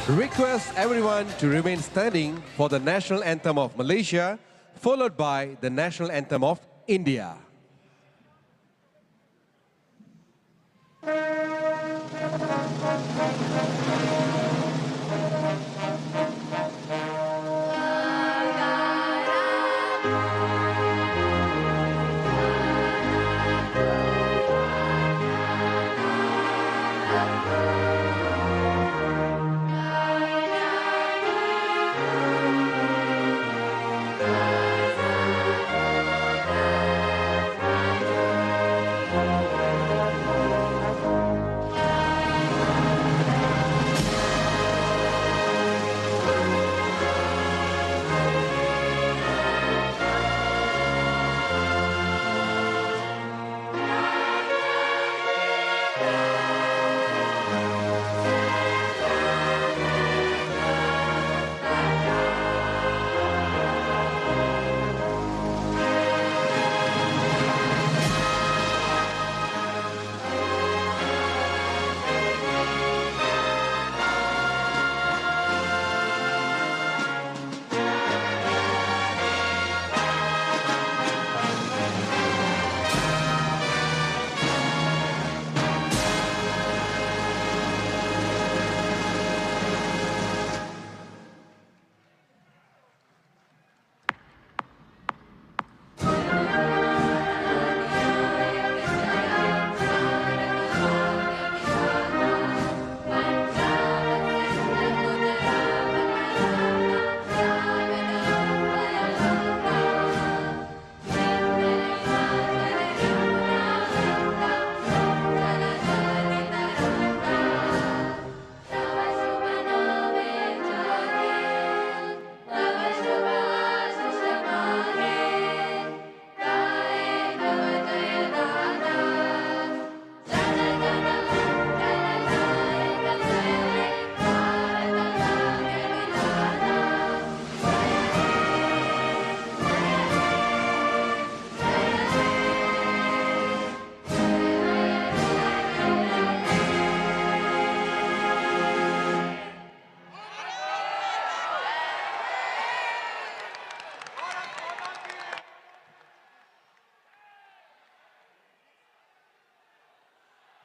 Request everyone to remain standing for the national anthem of Malaysia, followed by the national anthem of India.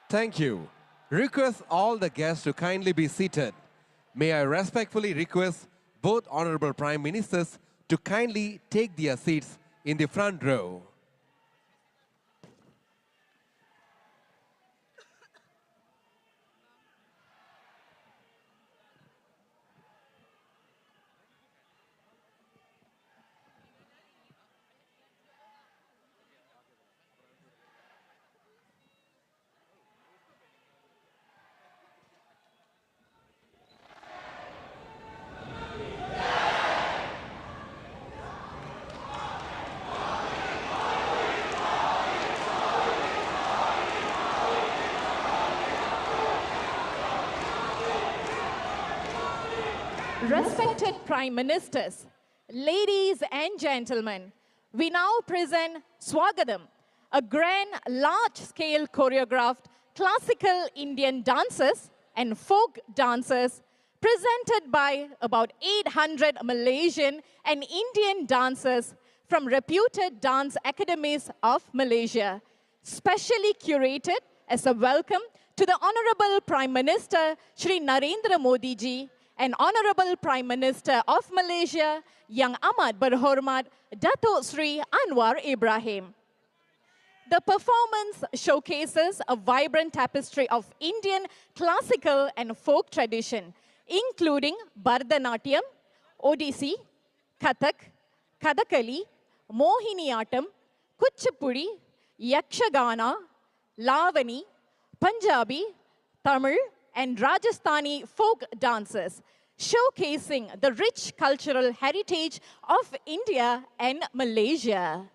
Thank you. Request all the guests to kindly be seated. May I respectfully request both Honorable Prime Ministers to kindly take their seats in the front row. Respected Prime Ministers, ladies and gentlemen, we now present Swagadam, a grand, large-scale choreographed classical Indian dances and folk dances presented by about 800 Malaysian and Indian dancers from reputed dance academies of Malaysia, specially curated as a welcome to the Honorable Prime Minister Shri Narendra Modi ji and Honorable Prime Minister of Malaysia, Yang Amat Berhormat Datuk Sri Anwar Ibrahim. The performance showcases a vibrant tapestry of Indian classical and folk tradition, including Bharatanatyam, Odissi, Kathak, Kathakali, Mohiniyattam, Kuchipudi, Yakshagana, Lavani, Punjabi, Tamil, and Rajasthani folk dances, showcasing the rich cultural heritage of India and Malaysia.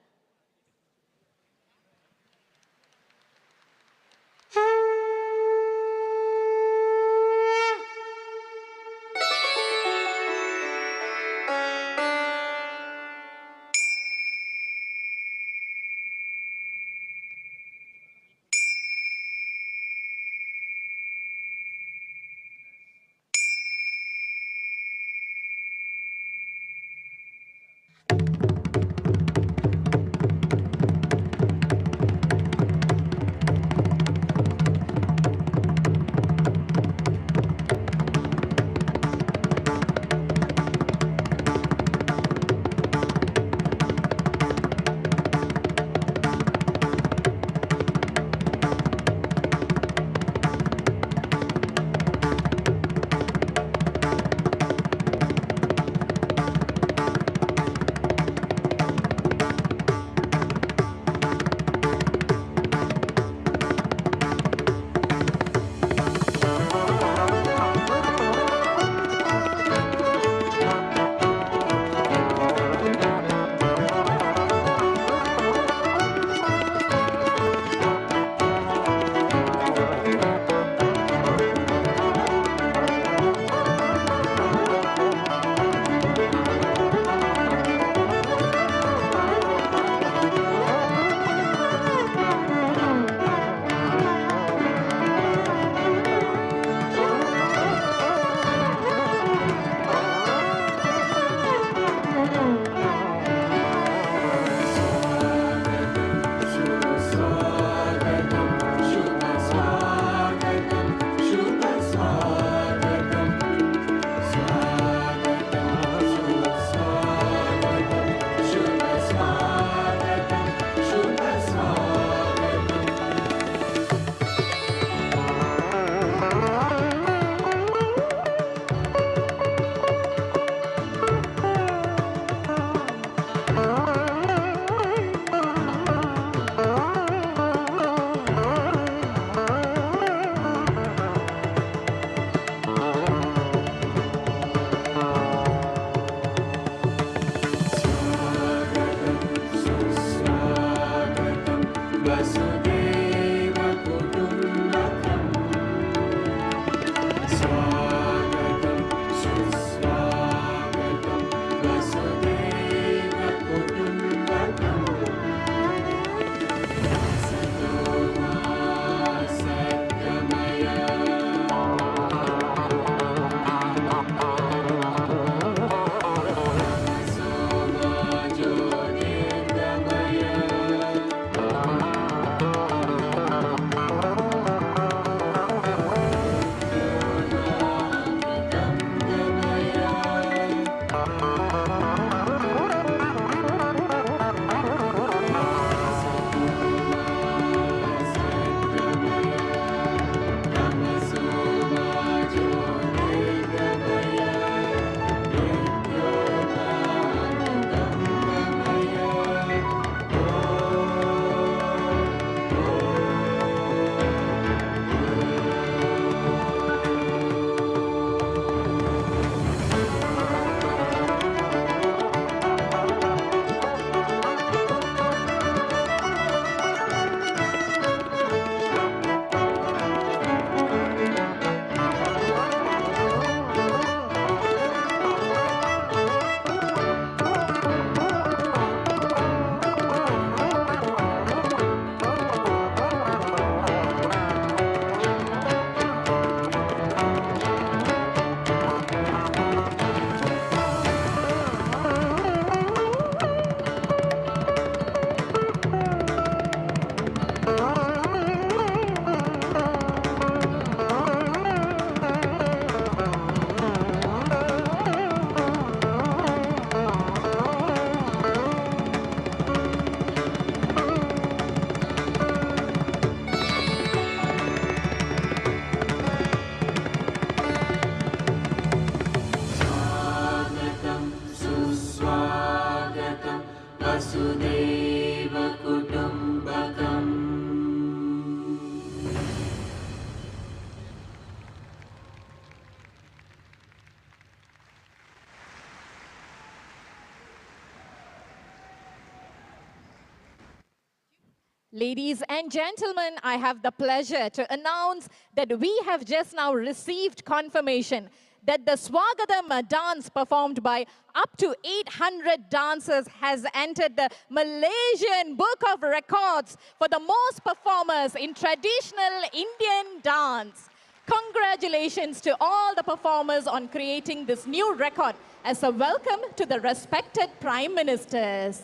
Ladies and gentlemen, I have the pleasure to announce that we have just now received confirmation that the Swagatham dance performed by up to 800 dancers has entered the Malaysian Book of Records for the most performers in traditional Indian dance. Congratulations to all the performers on creating this new record as a welcome to the respected Prime Ministers.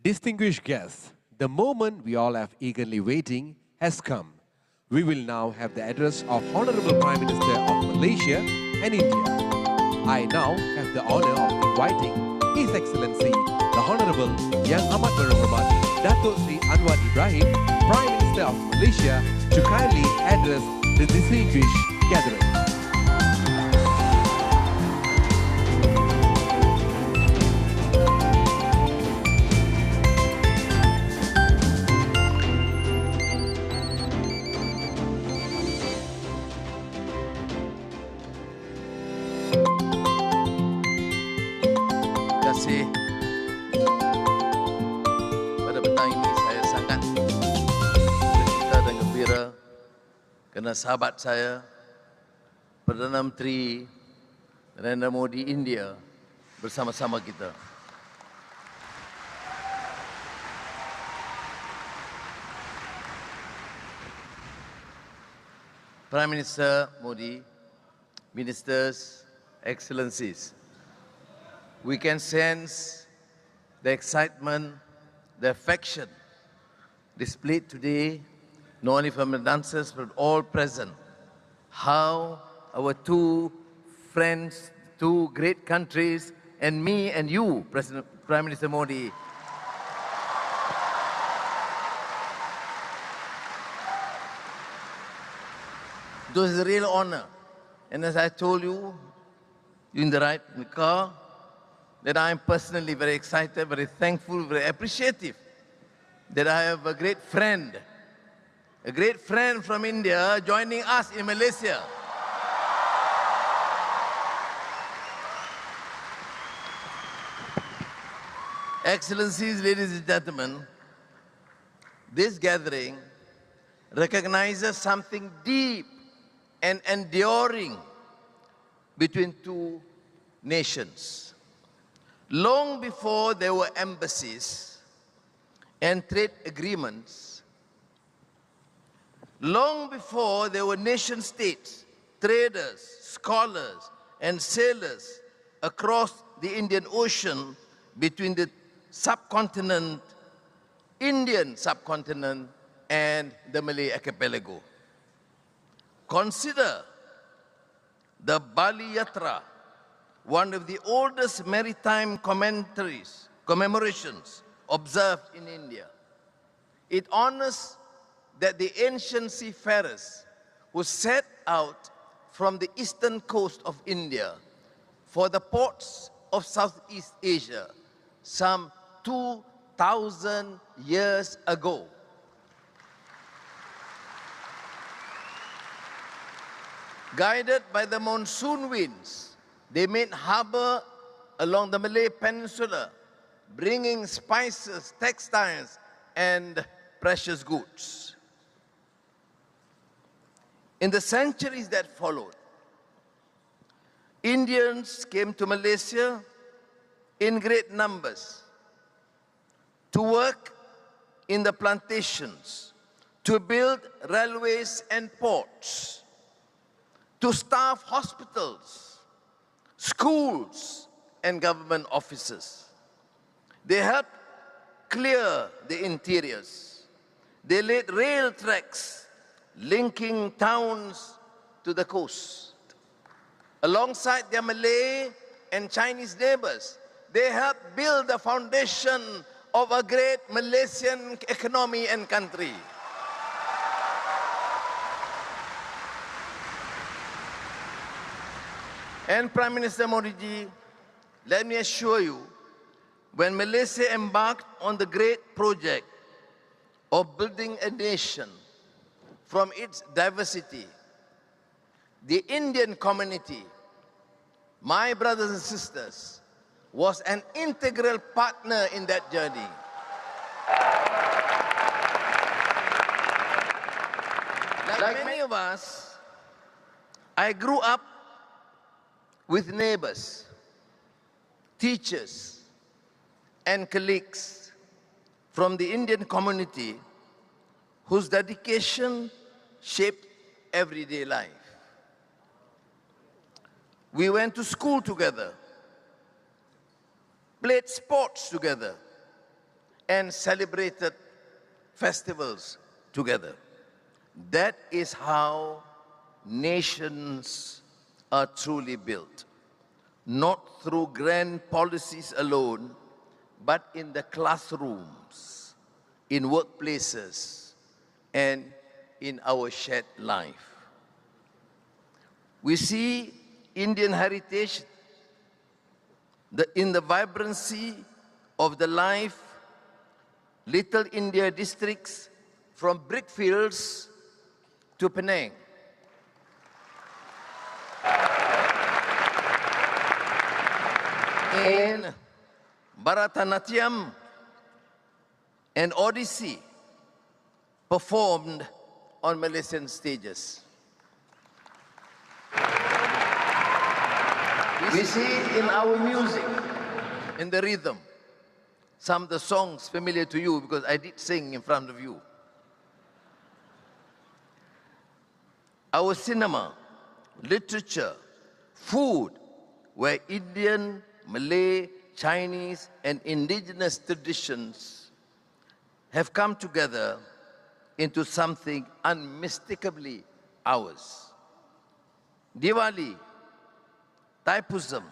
Distinguished guests, the moment we all have eagerly waiting has come. We will now have the address of Honorable Prime Minister of Malaysia and India. I now have the honor of inviting His Excellency, the Honorable Yang Amat Berhormat Datuk Sri Anwar Ibrahim, Prime Minister of Malaysia, to kindly address the distinguished gathering. Terima kasih. Pada petang ini saya sangat bercita dan gembira kerana sahabat saya, Perdana Menteri Narendra Modi India bersama-sama kita. Prime Minister Modi, Ministers, Excellencies, we can sense the excitement, the affection displayed today, not only from the dancers but all present. How our two friends, two great countries, and me and you, Prime Minister Modi, it was a real honor. And as I told you in the ride in the car, that I am personally very excited, very thankful, very appreciative that I have a great friend from India joining us in Malaysia. Excellencies, ladies and gentlemen, this gathering recognizes something deep and enduring between two nations. Long before there were embassies and trade agreements, long before there were nation states, traders, scholars, and sailors across the Indian Ocean between the subcontinent, Indian subcontinent, and the Malay archipelago. Consider the Bali Yatra, one of the oldest maritime commemorations observed in India. It honors that the ancient seafarers who set out from the eastern coast of India for the ports of Southeast Asia some 2,000 years ago. Guided by the monsoon winds, they made harbor along the Malay Peninsula, bringing spices, textiles, and precious goods. In the centuries that followed, Indians came to Malaysia in great numbers to work in the plantations, to build railways and ports, to staff hospitals, schools, and government offices. They helped clear the interiors. They laid rail tracks linking towns to the coast. Alongside their Malay and Chinese neighbors, they helped build the foundation of a great Malaysian economy and country. And Prime Minister Modi ji, let me assure you, when Malaysia embarked on the great project of building a nation from its diversity, the Indian community, my brothers and sisters, was an integral partner in that journey. Like many of us, I grew up with neighbors, teachers, and colleagues from the Indian community whose dedication shaped everyday life. We went to school together, played sports together, and celebrated festivals together. That is how nations are truly built, not through grand policies alone, but in the classrooms, in workplaces, and in our shared life. We see Indian heritage in the vibrancy of the life, Little India districts from brickfields to Penang. In Bharatanatyam and Odyssey performed on Malaysian stages. We see it in our music, in the rhythm. Some of the songs familiar to you because I did sing in front of you. Our cinema, literature, food, where Indian, Malay, Chinese, and indigenous traditions have come together into something unmistakably ours. Diwali, Thaipusam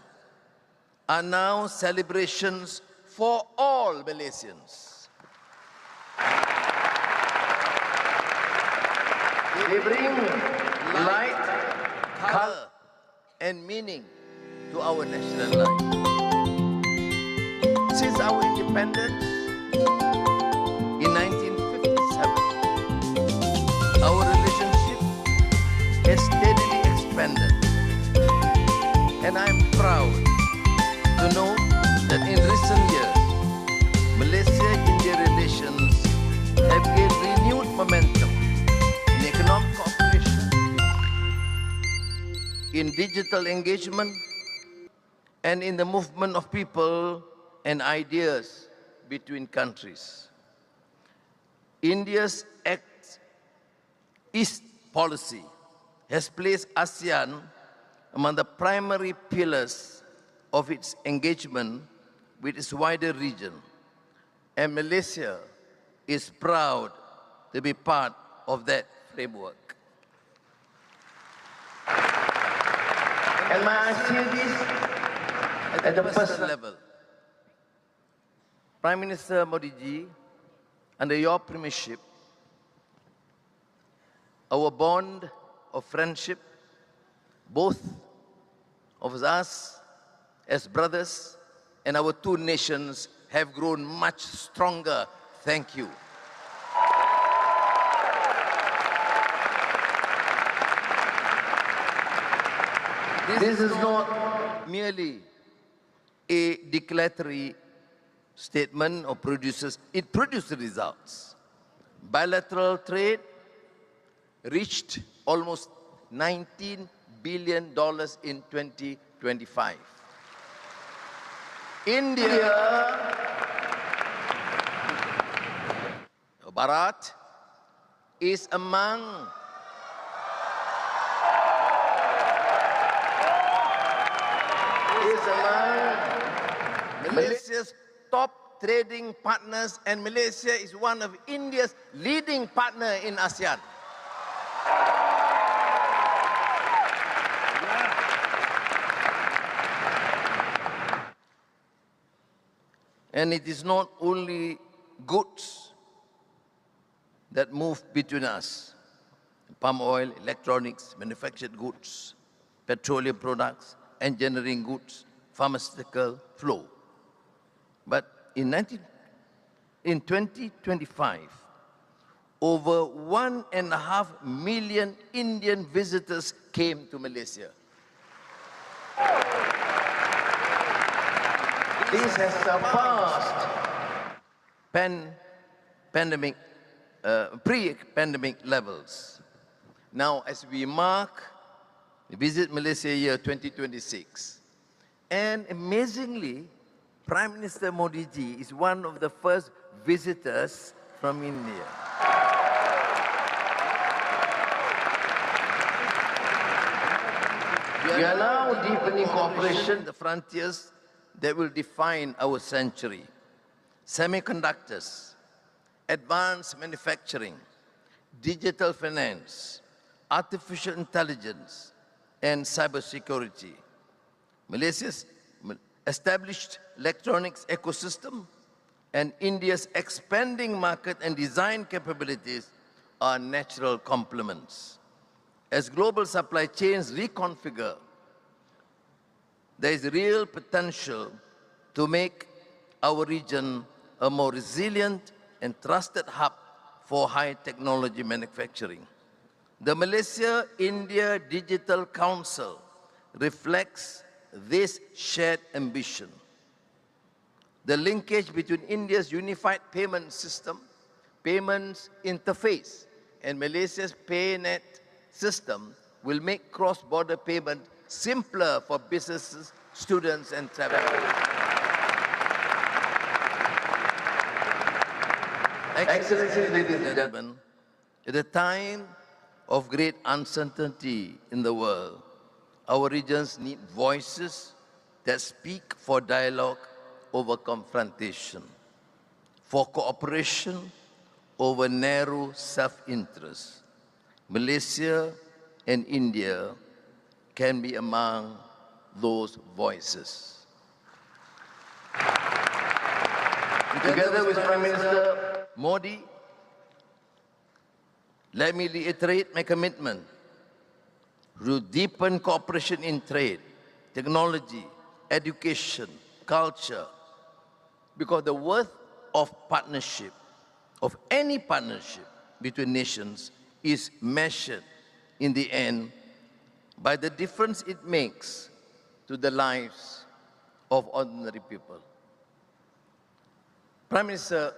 are now celebrations for all Malaysians. They bring light, color, and meaning to our national life. Since our independence in 1957, our relationship has steadily expanded. And I'm proud to know that in recent years, Malaysia-India relations have gained renewed momentum in economic cooperation, in digital engagement, and in the movement of people and ideas between countries. India's Act East policy has placed ASEAN among the primary pillars of its engagement with its wider region. And Malaysia is proud to be part of that framework. And may I say this at the personal level. Prime Minister Modi ji, under your premiership, our bond of friendship, both of us as brothers and our two nations have grown much stronger. Thank you. This is not merely a declaratory statement or it produces results. Bilateral trade reached almost $19 billion in 2025. India, Bharat, is among Malaysia's top trading partners, and Malaysia is one of India's leading partner in ASEAN. And it is not only goods that move between us. Palm oil, electronics, manufactured goods, petroleum products, engineering goods, pharmaceutical flow. But in 2025, over 1.5 million Indian visitors came to Malaysia. This has surpassed pre-pandemic levels. Now, as we mark Visit Malaysia Year 2026, and amazingly, Prime Minister Modi ji is one of the first visitors from India. We are now deepening cooperation, the frontiers that will define our century. Semiconductors, advanced manufacturing, digital finance, artificial intelligence, and cybersecurity. Malaysia's established electronics ecosystem and India's expanding market and design capabilities are natural complements. As global supply chains reconfigure, there is real potential to make our region a more resilient and trusted hub for high technology manufacturing. The Malaysia-India Digital Council reflects this shared ambition. The linkage between India's unified payment system, payments interface, and Malaysia's PayNet system will make cross-border payment simpler for businesses, students, and travelers. Excellencies, ladies and gentlemen, at a time of great uncertainty in the world, our regions need voices that speak for dialogue over confrontation, for cooperation over narrow self-interest. Malaysia and India can be among those voices. Together with Prime Minister Modi, let me reiterate my commitment to deepen cooperation in trade, technology, education, culture, because the worth of partnership, of any partnership between nations, is measured in the end by the difference it makes to the lives of ordinary people. Prime Minister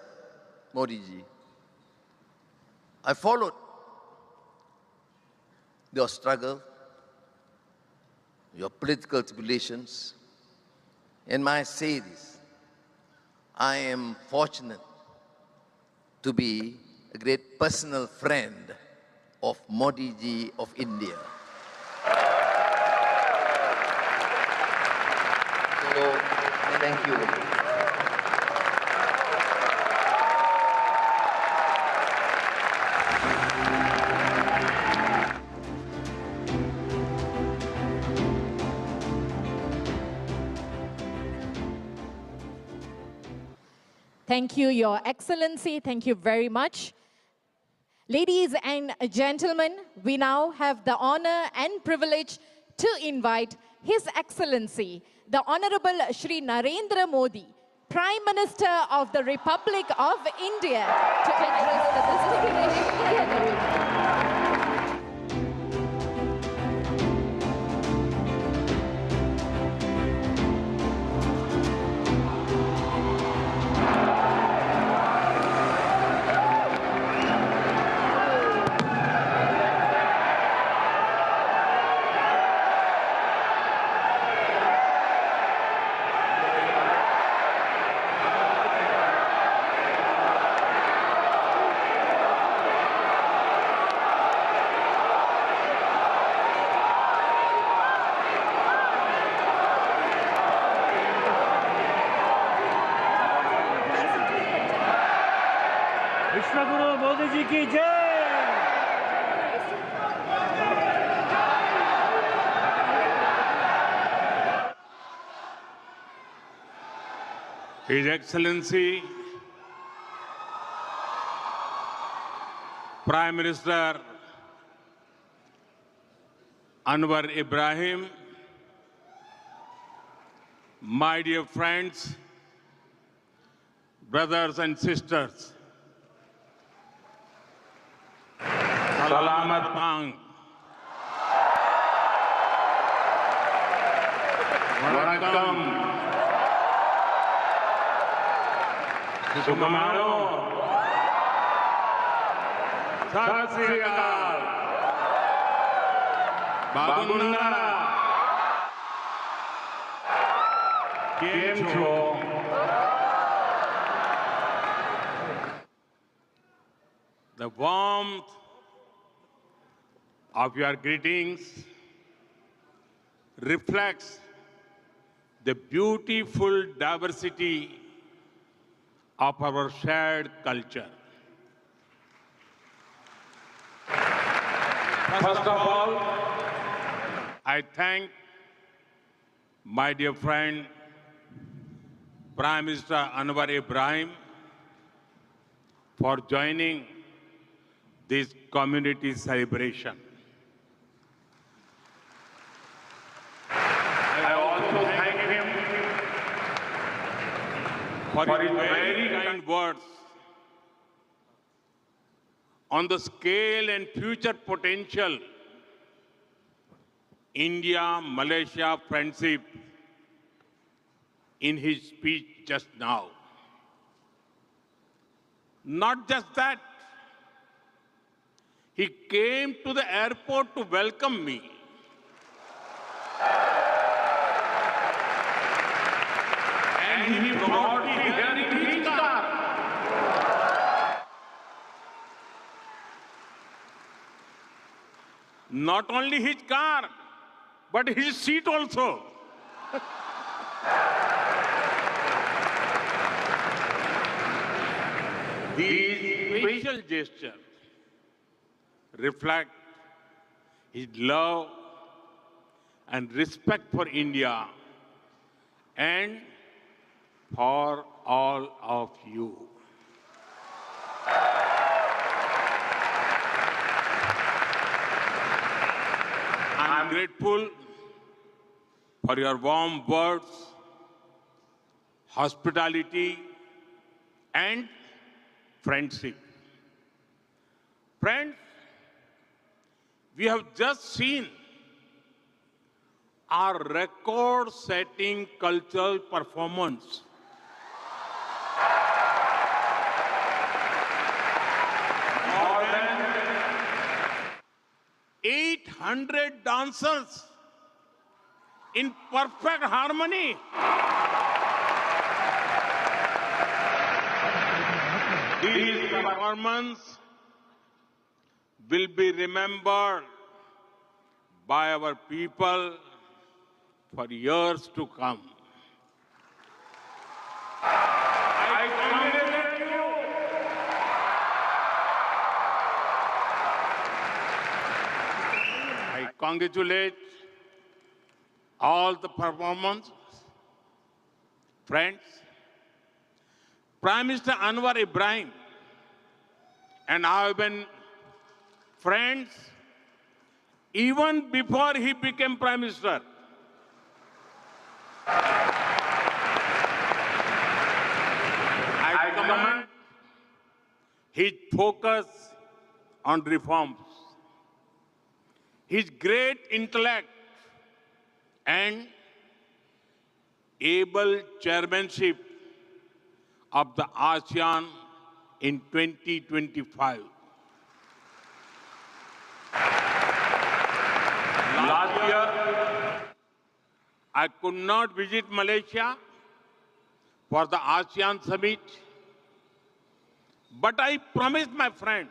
Modi ji, I followed your struggle, your political tribulations, and may I say this, I am fortunate to be a great personal friend of Modi ji of India. So, thank you. Thank you, Your Excellency. Thank you very much. Ladies and gentlemen, we now have the honor and privilege to invite His Excellency, the Honorable Shri Narendra Modi, Prime Minister of the Republic of India, to address the distinguished gathering. Modi ji की जय। His Excellency Prime Minister Anwar Ibrahim, my dear friends, brothers and sisters, Salamat Pang. Vanakkam. Sumamaro. Sat Sri Akal. Bagundara. Kem Cho. The warmth of your greetings reflects the beautiful diversity of our shared culture. First of all, I thank my dear friend, Prime Minister Anwar Ibrahim, for joining this community celebration. I also thank him for his very kind words on the scale and future potential India-Malaysia friendship in his speech just now. Not just that, he came to the airport to welcome me. And he brought me here in his car. Not only his car, but his seat also. These special gestures reflect his love and respect for India and for all of you. I am grateful for your warm words, hospitality, and friendship. Friends, we have just seen our record-setting cultural performance. More than 800 dancers in perfect harmony. This performance will be remembered by our people for years to come. I congratulate you. I congratulate all the performers, friends. Prime Minister Anwar Ibrahim and I have been friends even before he became Prime Minister. I commend his focus on reforms, his great intellect, and able chairmanship of the ASEAN in 2025. Last year, I could not visit Malaysia for the ASEAN summit, but I promised my friend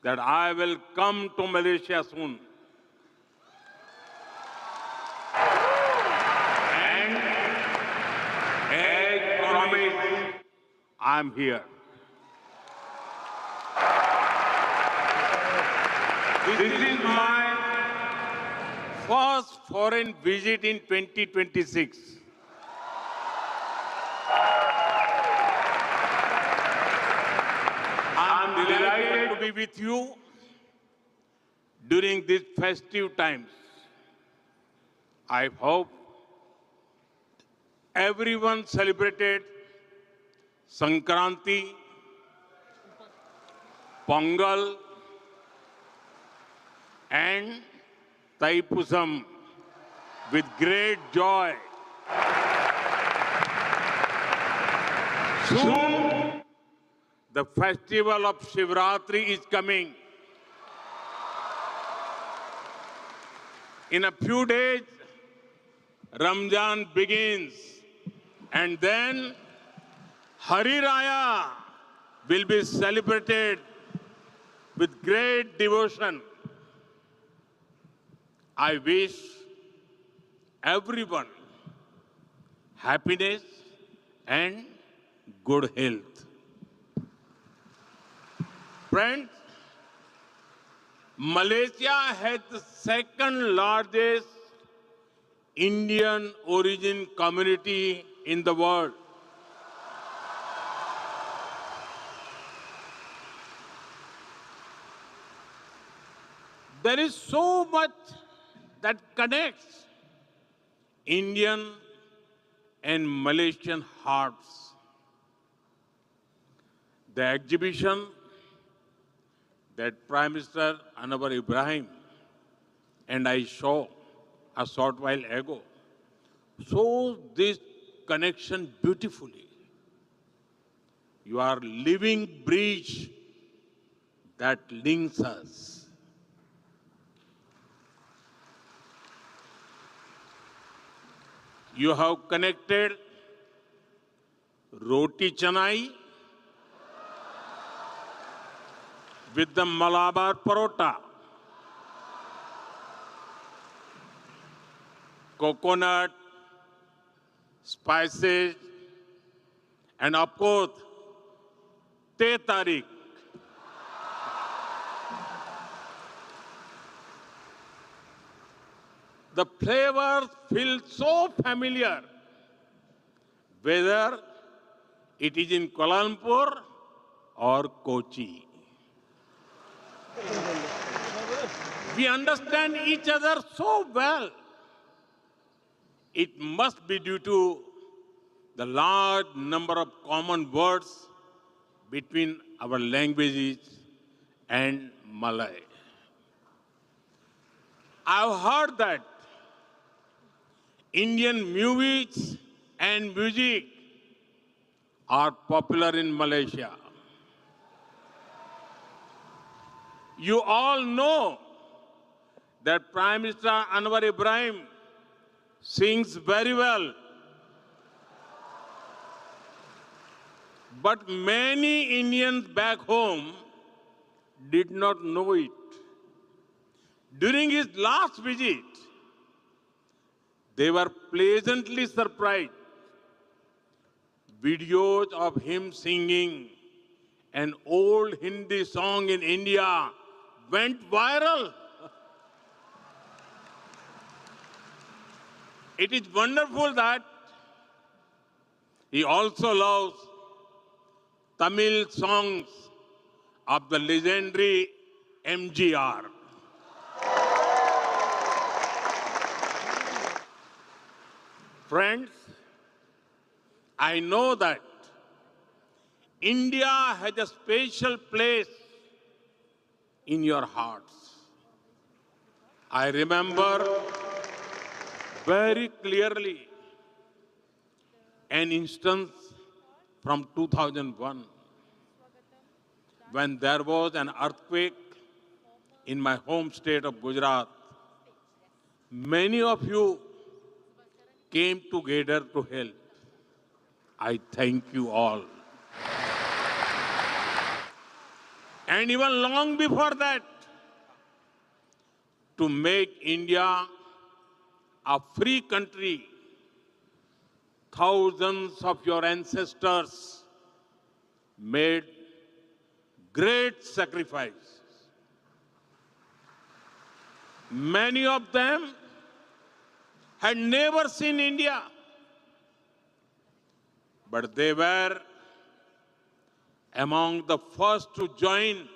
that I will come to Malaysia soon. And as promised, I'm here. This is my first foreign visit in 2026. I'm delighted to be with you during these festive times. I hope everyone celebrated Sankranti, Pongal, and Taipusam with great joy. Soon, the festival of Shivratri is coming. In a few days, Ramzan begins, and then Hari Raya will be celebrated with great devotion. I wish everyone happiness and good health. Friends, Malaysia has the second largest Indian origin community in the world. There is so much that connects Indian and Malaysian hearts. The exhibition that Prime Minister Anwar Ibrahim and I saw a short while ago shows this connection beautifully. You are living bridge that links us. You have connected Roti Canai with the Malabar Parota, coconut, spices, and of course, Teh Tarik. The flavors feel so familiar, whether it is in Kuala Lumpur or Kochi. We understand each other so well. It must be due to the large number of common words between our languages and Malay. I've heard that Indian movies and music are popular in Malaysia. You all know that Prime Minister Anwar Ibrahim sings very well. But many Indians back home did not know it. During his last visit, they were pleasantly surprised. Videos of him singing an old Hindi song in India went viral. It is wonderful that he also loves Tamil songs of the legendary MGR. Friends, I know that India has a special place in your hearts. I remember very clearly an instance from 2001 when there was an earthquake in my home state of Gujarat. Many of you came together to help. I thank you all. And even long before that, to make India a free country, thousands of your ancestors made great sacrifices. Many of them had never seen India, but they were among the first to join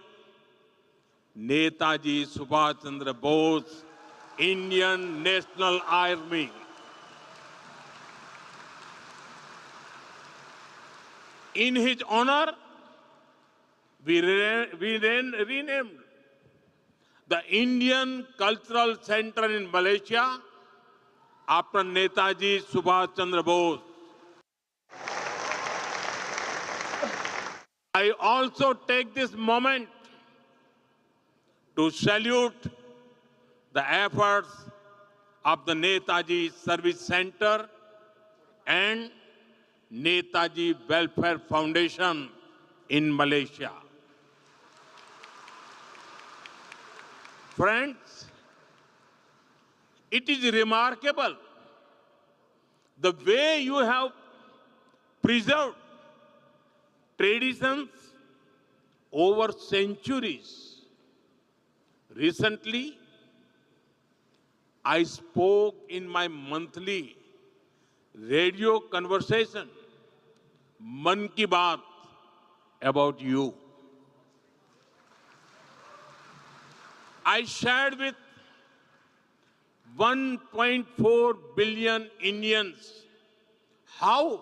Netaji Subhash Chandra Bose, Indian National Army. In his honor, we renamed the Indian Cultural Center in Malaysia after Netaji Subhash Chandra Bose. I also take this moment to salute the efforts of the Netaji Service Center and Netaji Welfare Foundation in Malaysia. Friends, it is remarkable the way you have preserved traditions over centuries. Recently, I spoke in my monthly radio conversation, Man Ki Baat, about you. I shared with 1.4 billion Indians how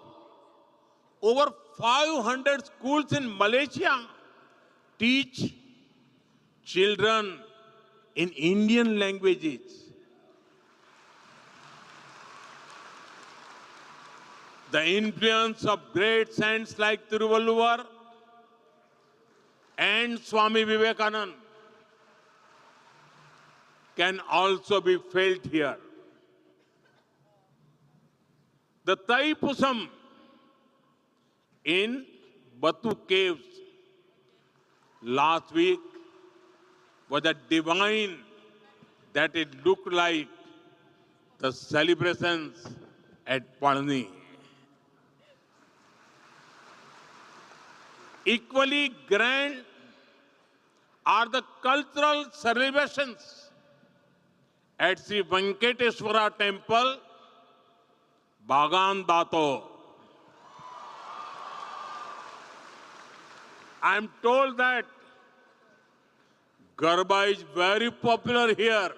over 500 schools in Malaysia teach children in Indian languages. The influence of great saints like Tiruvalluvar and Swami Vivekananda can also be felt here. The Taipusam in Batu Caves last week was a divine that it looked like the celebrations at Palani. Equally grand are the cultural celebrations at Sri Venkateswara Temple, Bagan Dato. I am told that Garba is very popular here.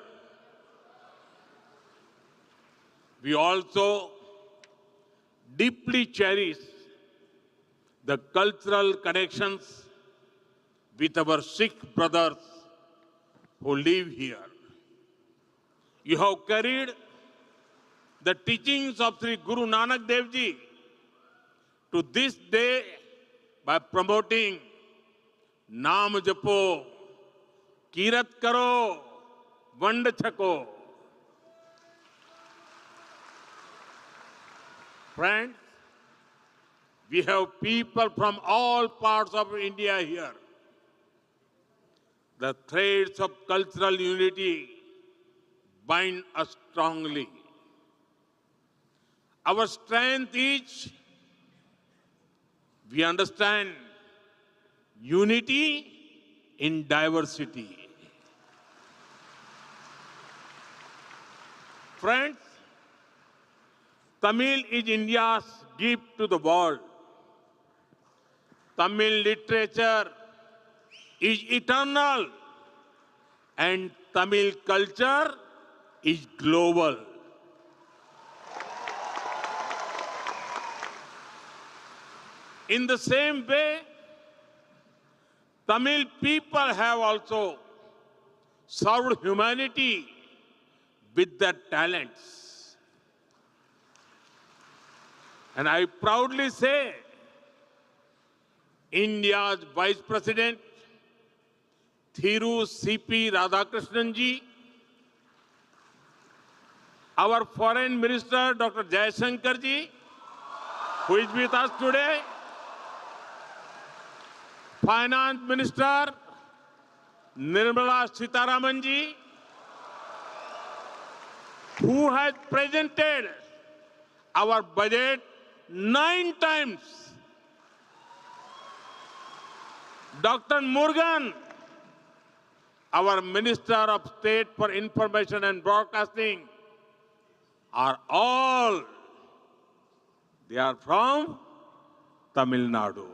We also deeply cherish the cultural connections with our Sikh brothers who live here. You have carried the teachings of Sri Guru Nanak Dev Ji to this day by promoting Naam Japo, Kirat Karo, Vand Chako. Friends, we have people from all parts of India here. The threads of cultural unity bind us strongly. Our strength is we understand unity in diversity. Friends, Tamil is India's gift to the world. Tamil literature is eternal and Tamil culture is global. In the same way, Tamil people have also served humanity with their talents. And I proudly say, India's Vice President, Thiru C.P. Radhakrishnan ji, our Foreign Minister, Dr. Jaishankar ji, who is with us today, Finance Minister, Nirmala Sitharaman ji, who has presented our budget 9 times. Dr. Murugan, our Minister of State for Information and Broadcasting are all, they are from Tamil Nadu.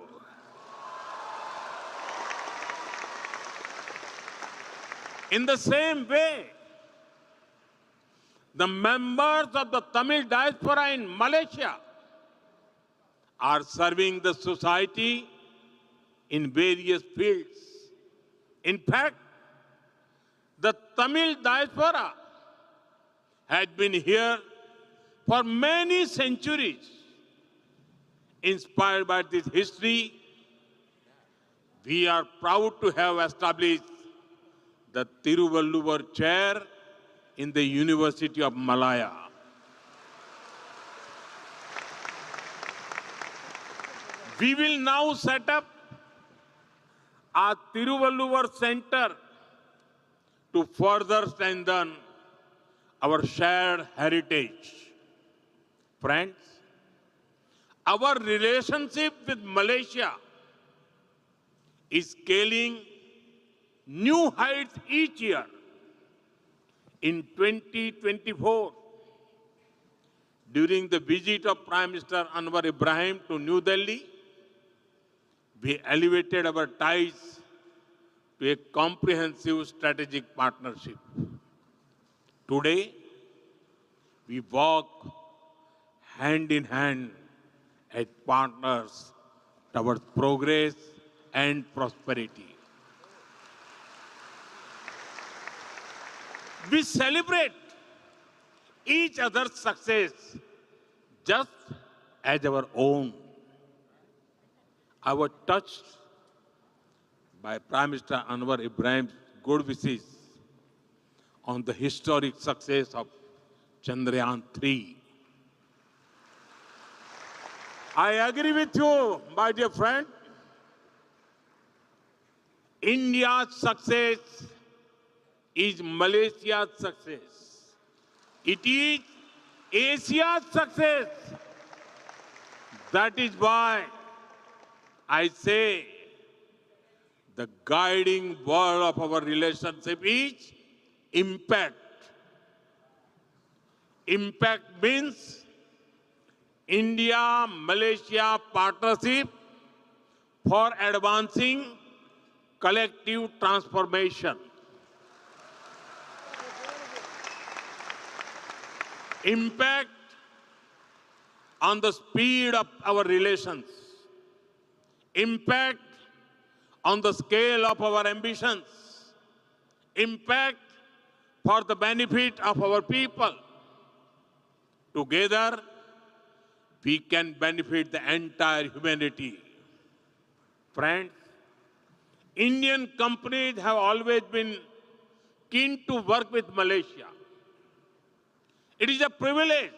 In the same way, the members of the Tamil diaspora in Malaysia are serving the society in various fields. In fact, the Tamil diaspora had been here for many centuries. Inspired by this history, we are proud to have established the Tiruvalluvar Chair in the University of Malaya. We will now set up a Tiruvalluvar Center to further strengthen our shared heritage. Friends, our relationship with Malaysia is scaling new heights each year. In 2024, during the visit of Prime Minister Anwar Ibrahim to New Delhi, we elevated our ties to a comprehensive strategic partnership. Today, we walk hand in hand as partners towards progress and prosperity. We celebrate each other's success just as our own. I was touched by Prime Minister Anwar Ibrahim's good wishes on the historic success of Chandrayaan 3. I agree with you, my dear friend. India's success is Malaysia's success. It is Asia's success. That is why I say the guiding word of our relationship is impact. Impact means India-Malaysia partnership for advancing collective transformation. Impact on the speed of our relations. Impact on the scale of our ambitions. Impact for the benefit of our people. Together, we can benefit the entire humanity. Friends, Indian companies have always been keen to work with Malaysia. It is a privilege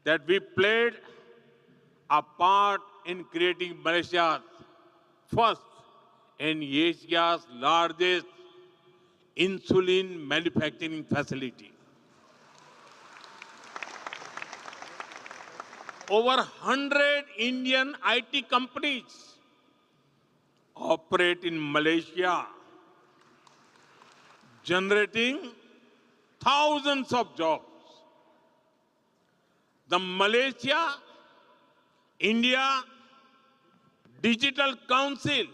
that we played a part in creating Malaysia's first and Asia's largest insulin manufacturing facility. Over 100 Indian IT companies operate in Malaysia, generating thousands of jobs. The Malaysia-India Digital Council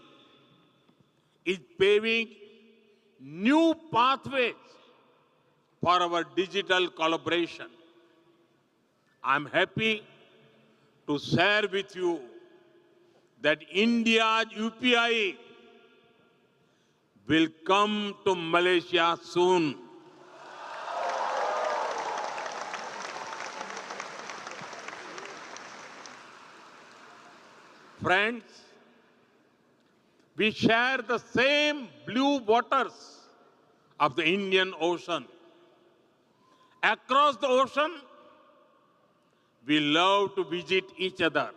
is paving new pathways for our digital collaboration. I'm happy to share with you that India's UPI will come to Malaysia soon. Friends, we share the same blue waters of the Indian Ocean. Across the ocean, we love to visit each other.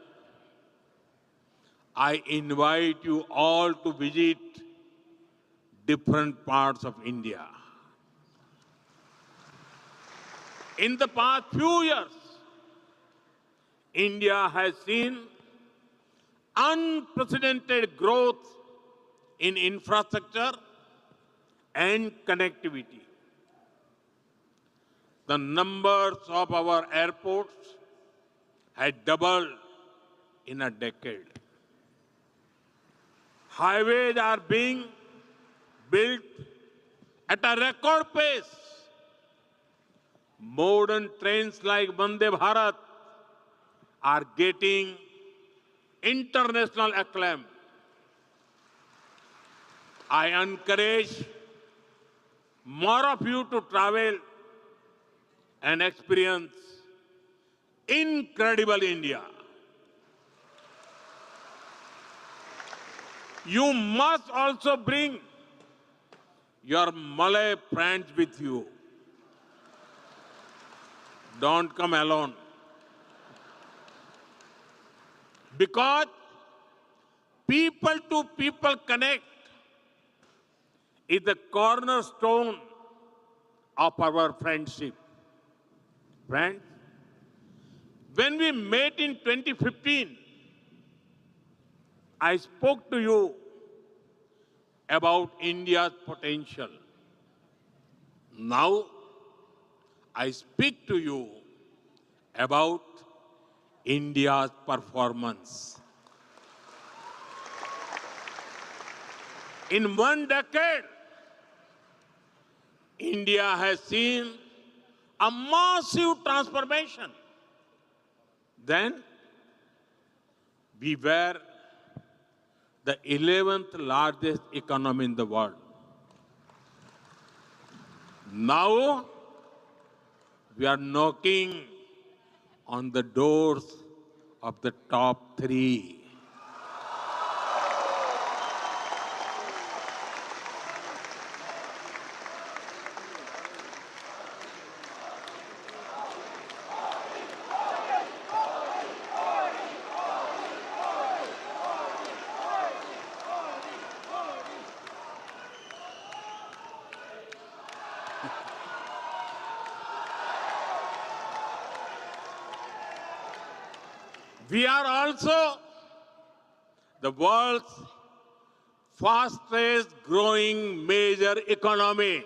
I invite you all to visit different parts of India. In the past few years, India has seen unprecedented growth in infrastructure, and connectivity. The numbers of our airports had doubled in a decade. Highways are being built at a record pace. Modern trains like Vande Bharat are getting international acclaim. I encourage more of you to travel and experience incredible India. You must also bring your Malay friends with you. Don't come alone. Because people to people connect is the cornerstone of our friendship. Friends, when we met in 2015, I spoke to you about India's potential. Now, I speak to you about India's performance. In one decade, India has seen a massive transformation. Then, we were the 11th largest economy in the world. Now, we are knocking on the doors of the top 3. We are also the world's fastest growing major economy.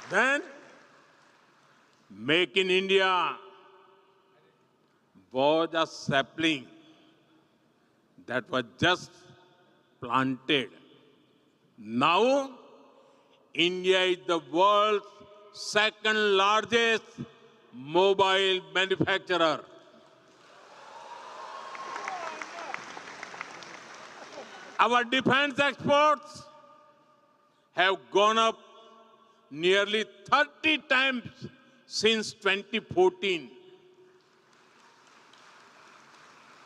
Then, Make in India was a sapling that was just planted. Now, India is the world's second largest mobile manufacturer. Our defense exports have gone up nearly 30 times since 2014.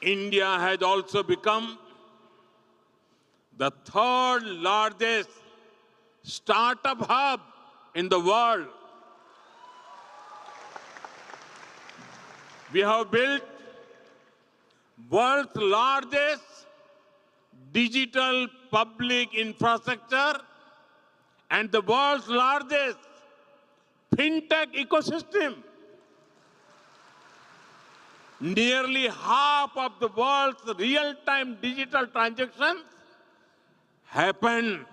India has also become the third largest startup hub in the world. We have built world's largest digital public infrastructure and the world's largest fintech ecosystem. Nearly half of the world's real-time digital transactions happen